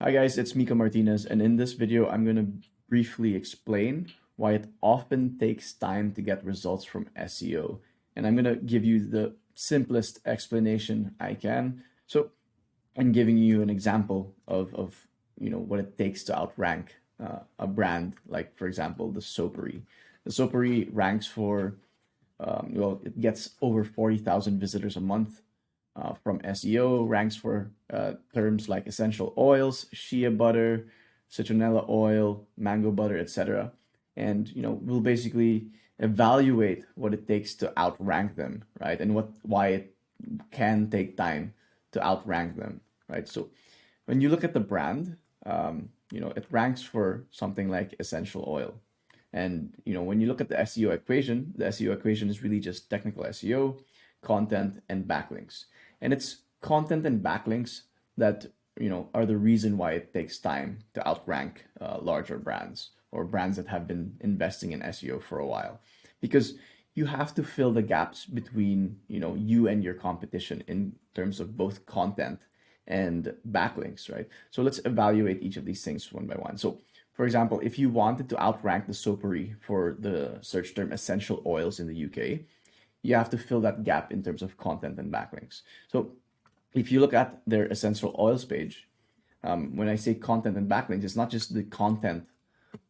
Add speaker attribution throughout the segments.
Speaker 1: Hi guys, it's Mika Martinez, and in this video, I'm going to briefly explain why it often takes time to get results from SEO. And I'm going to give you the simplest explanation I can. So I'm giving you an example of what it takes to outrank a brand, like for example, the Soapery. The Soapery ranks for, it gets over 40,000 visitors a month from SEO, ranks for terms like essential oils, shea butter, citronella oil, mango butter, etc. And we'll basically evaluate what it takes to outrank them, right? And why it can take time to outrank them, right? So when you look at the brand, it ranks for something like essential oil. And when you look at the SEO equation, the SEO equation is really just technical SEO, content, and backlinks. And it's content and backlinks that are the reason why it takes time to outrank larger brands or brands that have been investing in SEO for a while, because you have to fill the gaps between you and your competition in terms of both content and backlinks, right? So let's evaluate each of these things one by one. So for example, if you wanted to outrank the Soapery for the search term essential oils in the UK, you have to fill that gap in terms of content and backlinks. So if you look at their essential oils page, when I say content and backlinks, it's not just the content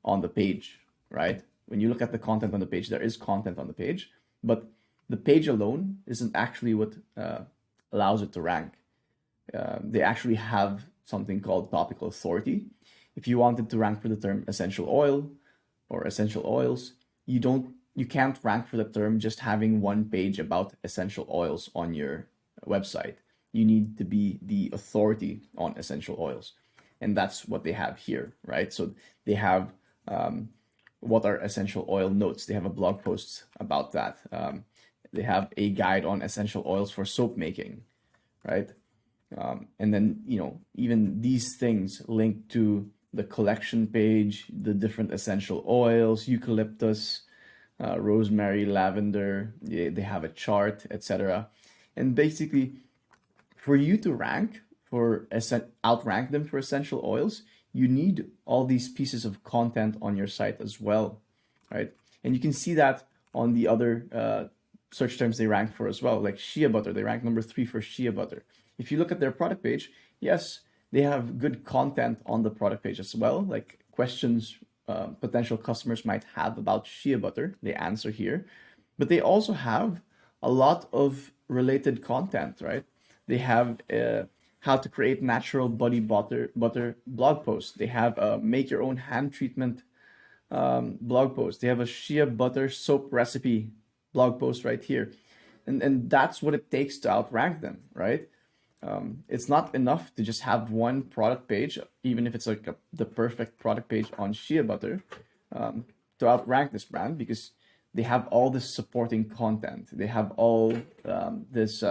Speaker 1: on the page, right? When you look at the content on the page, there is content on the page, but the page alone isn't actually what allows it to rank. They actually have something called topical authority. If you wanted to rank for the term essential oil or essential oils, you can't rank for the term just having one page about essential oils on your website. You need to be the authority on essential oils. And that's what they have here, right? So they have what are essential oil notes. They have a blog post about that. They have a guide on essential oils for soap making, right? And then, even these things link to the collection page, the different essential oils, eucalyptus, rosemary, lavender, they have a chart, etc. And basically, for you to outrank them for essential oils, you need all these pieces of content on your site as well, right? And you can see that on the other search terms they rank for as well, like shea butter. They rank number 3 for shea butter. If you look at their product page, yes, they have good content on the product page as well, like questions potential customers might have about shea butter. They answer here, but they also have a lot of related content, right? They have how to create natural body butter blog post. They have a make your own hand treatment blog post. They have a shea butter soap recipe blog post right here. And that's what it takes to outrank them, right? It's not enough to just have one product page, even if it's like the perfect product page on shea butter, to outrank this brand, because they have all this supporting content. They have all this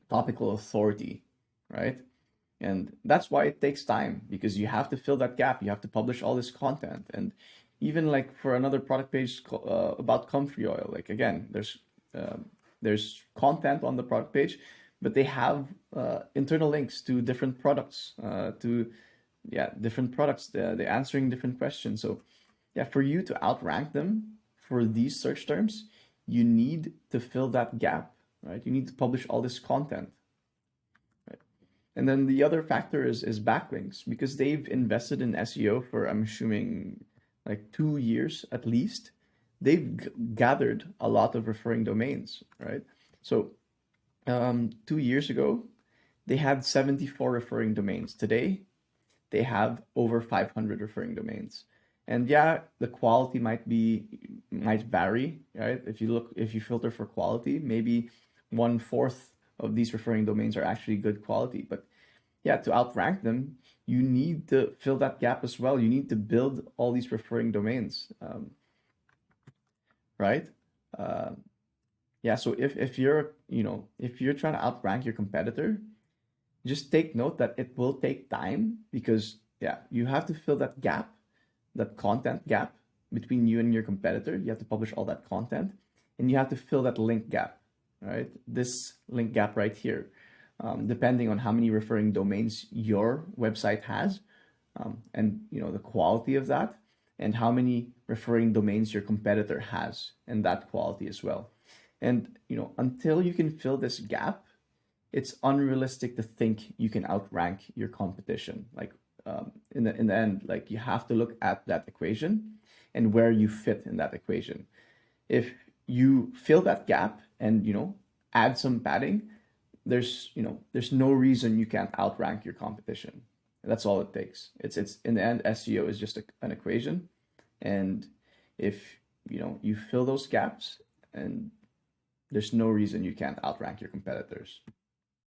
Speaker 1: topical authority, right? And that's why it takes time, because you have to fill that gap. You have to publish all this content. And even like for another product page about comfrey oil, like again, there's content on the product page, but they have internal links to different products, different products. They're answering different questions. So yeah, for you to outrank them for these search terms, you need to fill that gap, right? You need to publish all this content, right? And then the other factor is backlinks, because they've invested in SEO for, I'm assuming, like 2 years at least. They've gathered a lot of referring domains, right? So 2 years ago, they had 74 referring domains. Today, they have over 500 referring domains. And yeah, the quality might vary, right? If you filter for quality, maybe 1/4 of these referring domains are actually good quality. But yeah, to outrank them, you need to fill that gap as well. You need to build all these referring domains, right? Yeah, so if you're trying to outrank your competitor, just take note that it will take time, because yeah, you have to fill that gap, that content gap between you and your competitor. You have to publish all that content, and you have to fill that link gap, right? This link gap right here. depending on how many referring domains your website has, and the quality of that, and how many referring domains your competitor has, and that quality as well. And until you can fill this gap, it's unrealistic to think you can outrank your competition. Like in the end, like you have to look at that equation and where you fit in that equation. If you fill that gap and add some padding, there's no reason you can't outrank your competition. That's all it takes. It's in the end, SEO is just an equation, and if you fill those gaps, and there's no reason you can't outrank your competitors.